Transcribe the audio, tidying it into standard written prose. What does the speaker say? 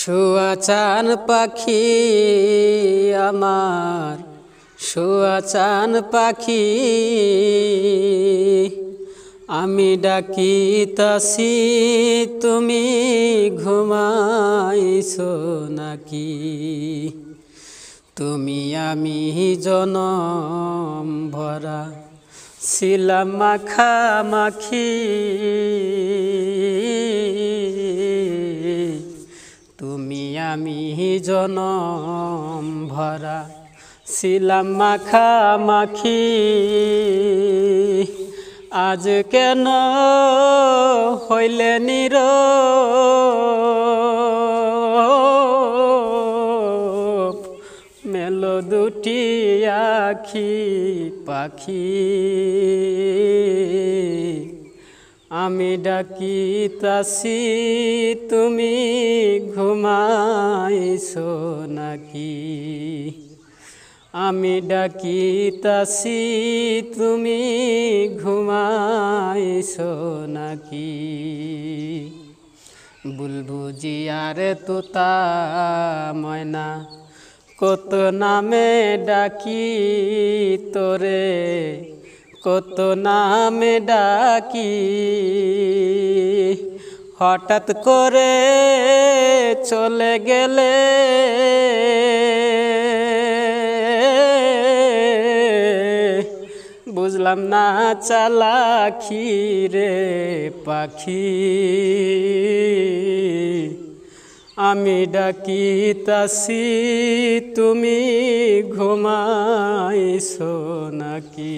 শুয়াচান পাখি আমার শুয়াচান পাখি আমি ডাকিতাছি তুমি ঘুমাইছো নাকি। তুমি আমি জনম ভরা ছিলাম মাখামাখি, তুমি আমি জনম ভরা ছিলাম মাখামাখি। আজ কেন হইলে নীরব মেলো দুটি আখি পাখি। আমি ডাকিতাছি তুমি ঘুমাইছো নাকি। আমি ডাকিতাছি তুমি ঘুমাইছো নাকি। বুলবুজিয়ার তোতা ময়না কত নামে ডাকি তোরে, কত নামে ডাকি। হঠাৎ করে চলে গেলে বুঝলাম না চালাকি রে পাখি। আমি ডাকিতাছি তুমি ঘুমাইছো নাকি।